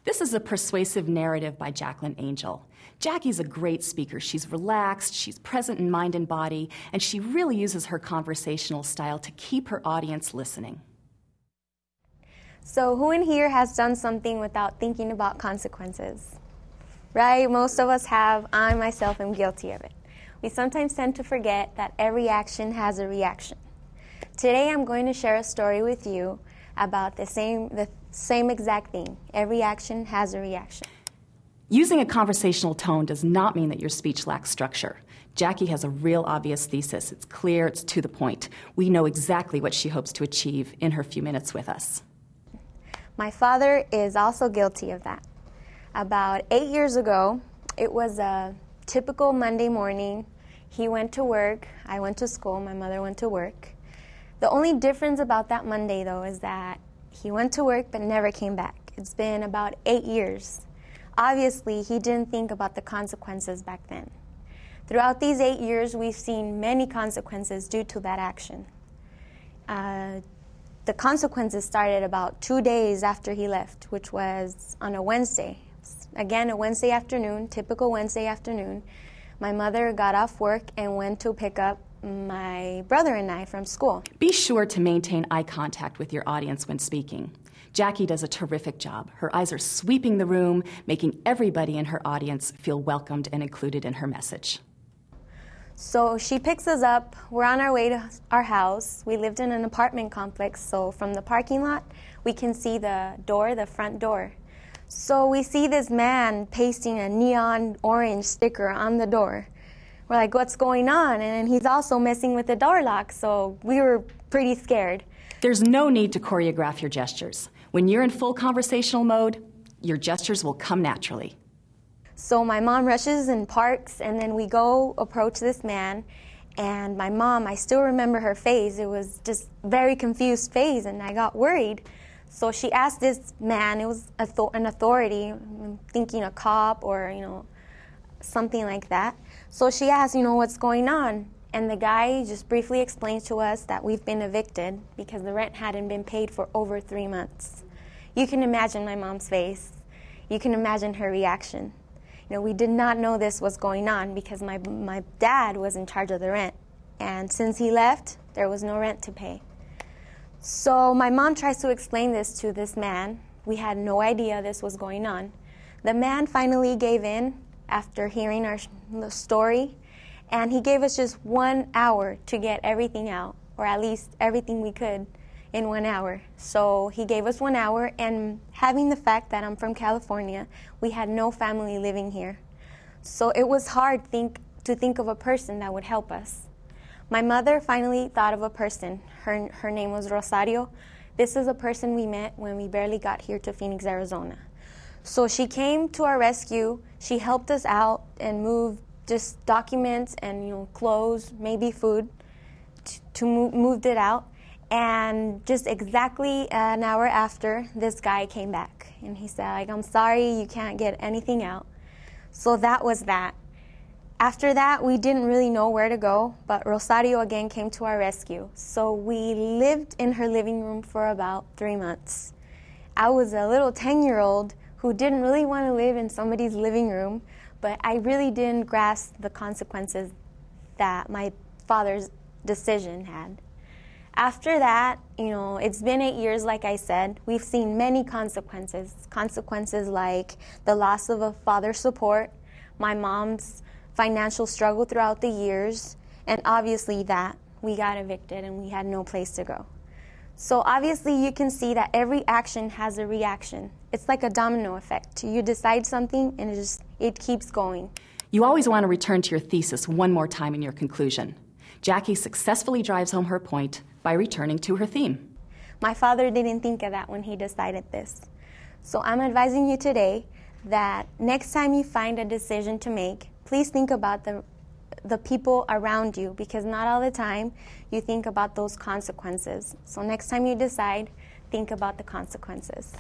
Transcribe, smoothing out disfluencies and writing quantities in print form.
This is a persuasive narrative by Jacqueline Angel. Jackie's a great speaker. She's relaxed, she's present in mind and body, and she really uses her conversational style to keep her audience listening. So who in here has done something without thinking about consequences? Right? Most of us have. I myself am guilty of it. We sometimes tend to forget that every action has a reaction. Today I'm going to share a story with you about the same exact thing. Every action has a reaction. Using a conversational tone does not mean that your speech lacks structure. Jackie has a real obvious thesis. It's clear, it's to the point. We know exactly what she hopes to achieve in her few minutes with us. My father is also guilty of that. About 8 years ago, it was a typical Monday morning. He went to work, I went to school, my mother went to work. The only difference about that Monday, though, is that he went to work but never came back. It's been about 8 years. Obviously, he didn't think about the consequences back then. Throughout these 8 years, we've seen many consequences due to that action. The consequences started about 2 days after he left, which was on a Wednesday. Again, a Wednesday afternoon, typical Wednesday afternoon. My mother got off work and went to pick up my brother and I from school. Be sure to maintain eye contact with your audience when speaking. Jackie does a terrific job. Her eyes are sweeping the room, making everybody in her audience feel welcomed and included in her message. So she picks us up. We're on our way to our house. We lived in an apartment complex, so from the parking lot, we can see the door, the front door. So we see this man pasting a neon orange sticker on the door. We're like, what's going on? And he's also messing with the door lock, so we were pretty scared. There's no need to choreograph your gestures. When you're in full conversational mode, your gestures will come naturally. So my mom rushes and parks, and then we go approach this man. And my mom, I still remember her face. It was just very confused face, and I got worried. So she asked this man, it was an authority, I'm thinking a cop or, something like that. So she asked, what's going on? And the guy just briefly explained to us that we've been evicted because the rent hadn't been paid for over 3 months. You can imagine my mom's face. You can imagine her reaction. We did not know this was going on because my dad was in charge of the rent. And since he left, there was no rent to pay. So my mom tries to explain this to this man. We had no idea this was going on. The man finally gave in after hearing our story, and he gave us just 1 hour to get everything out, or at least everything we could in 1 hour. So he gave us 1 hour, and having the fact that I'm from California, we had no family living here. So it was hard to think of a person that would help us. My mother finally thought of a person. Her name was Rosario. This is a person we met when we barely got here to Phoenix, Arizona. So she came to our rescue. She helped us out and moved just documents and clothes, maybe food, moved it out. And just exactly an hour after, this guy came back. And he said, I'm sorry, you can't get anything out. So that was that. After that, we didn't really know where to go, but Rosario again came to our rescue. So we lived in her living room for about 3 months. I was a little 10-year-old who didn't really want to live in somebody's living room, but I really didn't grasp the consequences that my father's decision had. After that, it's been 8 years, like I said. We've seen many consequences. Consequences like the loss of a father's support, my mom's financial struggle throughout the years, and obviously that we got evicted and we had no place to go. So obviously you can see that every action has a reaction. It's like a domino effect. You decide something and it keeps going. You always want to return to your thesis one more time in your conclusion. Jackie successfully drives home her point by returning to her theme. My father didn't think of that when he decided this. So I'm advising you today that next time you find a decision to make, please think about the people around you, because not all the time you think about those consequences. So next time you decide, think about the consequences.